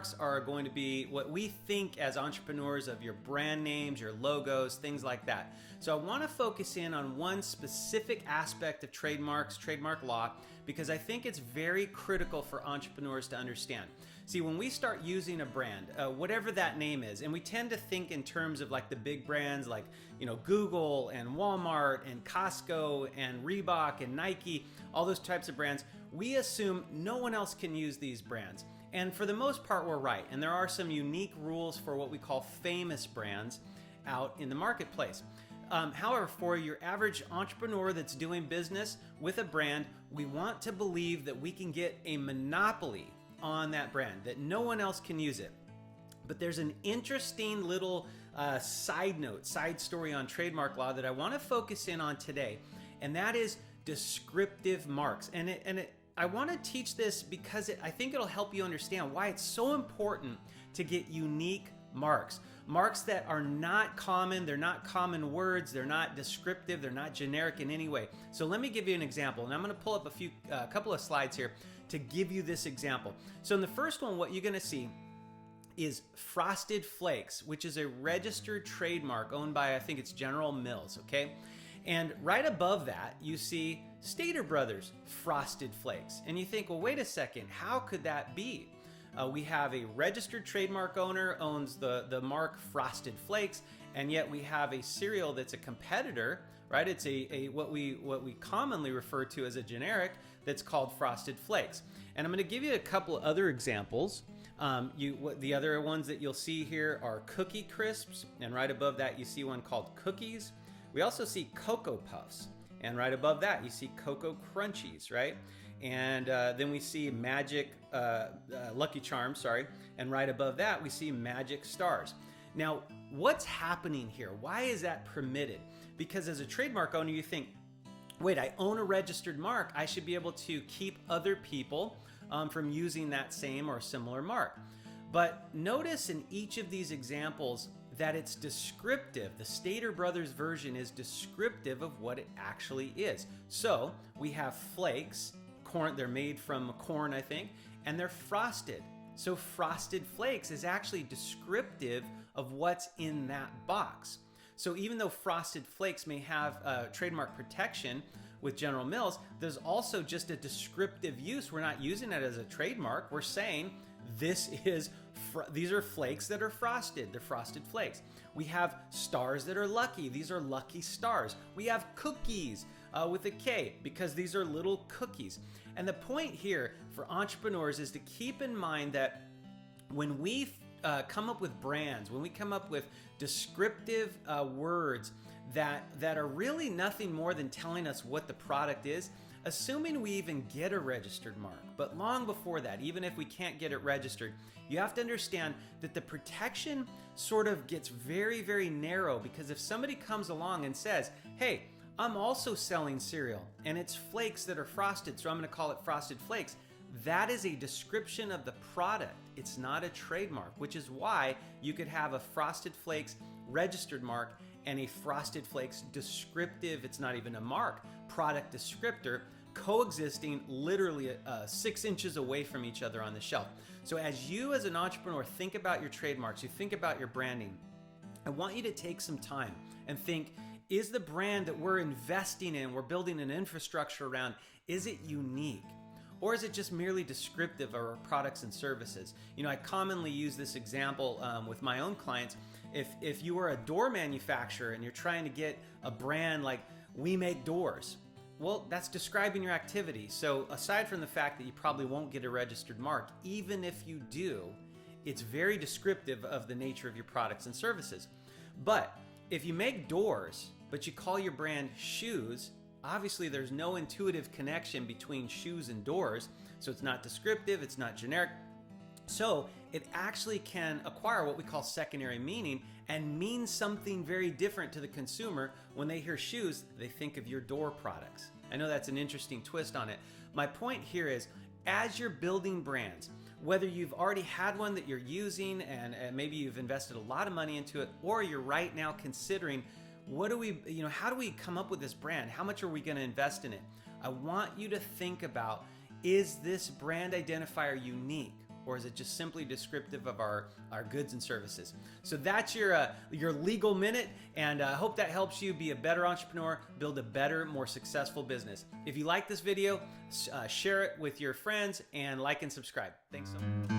trademarks are going to be what we think as entrepreneurs of your brand names, your logos, things like that. So I want to focus in on one specific aspect of trademarks, trademark law, because I think it's very critical for entrepreneurs to understand. See, when we start using a brand, whatever that name is, and we tend to think in terms of like the big brands like, Google and Walmart and Costco and Reebok and Nike, all those types of brands, we assume no one else can use these brands. And for the most part, we're right. And there are some unique rules for what we call famous brands out in the marketplace. However, for your average entrepreneur that's doing business with a brand, we want to believe that we can get a monopoly on that brand, that no one else can use it. But there's an interesting little side story on trademark law that I want to focus in on today, and that is descriptive marks. I want to teach this because I think it'll help you understand why it's so important to get unique marks. Marks that are not common, they're not common words, they're not descriptive, they're not generic in any way. So let me give you an example, and I'm going to pull up a couple of slides here to give you this example. So in the first one, what you're going to see is Frosted Flakes, which is a registered trademark owned by, I think it's General Mills, okay? And right above that, you see Stater Brothers Frosted Flakes. And you think, well, wait a second, how could that be? We have a registered trademark owner owns the mark Frosted Flakes, and yet we have a cereal that's a competitor, right? It's what we commonly refer to as a generic that's called Frosted Flakes. And I'm going to give you a couple of other examples. The other ones that you'll see here are Cookie Crisps, and right above that you see one called Cookies. We also see Cocoa Puffs, and right above that you see Cocoa Crunchies, right? And then we see Lucky Charms, sorry, and right above that we see Magic Stars. Now, what's happening here? Why is that permitted? Because as a trademark owner, you think, wait, I own a registered mark, I should be able to keep other people from using that same or similar mark. But notice in each of these examples that it's descriptive. The Stater Brothers version is descriptive of what it actually is. So we have flakes, corn, they're made from corn, I think, and they're frosted. So Frosted Flakes is actually descriptive of what's in that box. So even though Frosted Flakes may have trademark protection with General Mills, there's also just a descriptive use. We're not using it as a trademark. We're saying these are flakes that are frosted. They're Frosted Flakes. We have stars that are lucky. These are Lucky Stars. We have cookies with a K because these are little cookies. And the point here for entrepreneurs is to keep in mind that when we come up with brands, when we come up with descriptive words that are really nothing more than telling us what the product is, assuming we even get a registered mark, but long before that, even if we can't get it registered, you have to understand that the protection sort of gets very, very narrow, because if somebody comes along and says, hey, I'm also selling cereal and it's flakes that are frosted, so I'm going to call it Frosted Flakes, that is a description of the product. It's not a trademark, which is why you could have a Frosted Flakes registered mark and a Frosted Flakes descriptive, it's not even a mark, product descriptor, coexisting literally 6 inches away from each other on the shelf. So as you as an entrepreneur think about your trademarks, you think about your branding, I want you to take some time and think, is the brand that we're investing in, we're building an infrastructure around, is it unique? Or is it just merely descriptive of our products and services? I commonly use this example with my own clients. If you are a door manufacturer and you're trying to get a brand like We Make Doors, well, that's describing your activity. So aside from the fact that you probably won't get a registered mark, even if you do, it's very descriptive of the nature of your products and services. But if you make doors, but you call your brand Shoes, obviously there's no intuitive connection between shoes and doors, so it's not descriptive, it's not generic. So it actually can acquire what we call secondary meaning and mean something very different to the consumer. When they hear shoes, they think of your door products. I know that's an interesting twist on it. My point here is, as you're building brands, whether you've already had one that you're using and maybe you've invested a lot of money into it, or you're right now considering, how do we come up with this brand? How much are we going to invest in it? I want you to think about, is this brand identifier unique? or is it just simply descriptive of our goods and services? So that's your legal minute, and I hope that helps you be a better entrepreneur, build a better, more successful business. If you like this video, share it with your friends and like and subscribe. Thanks so much.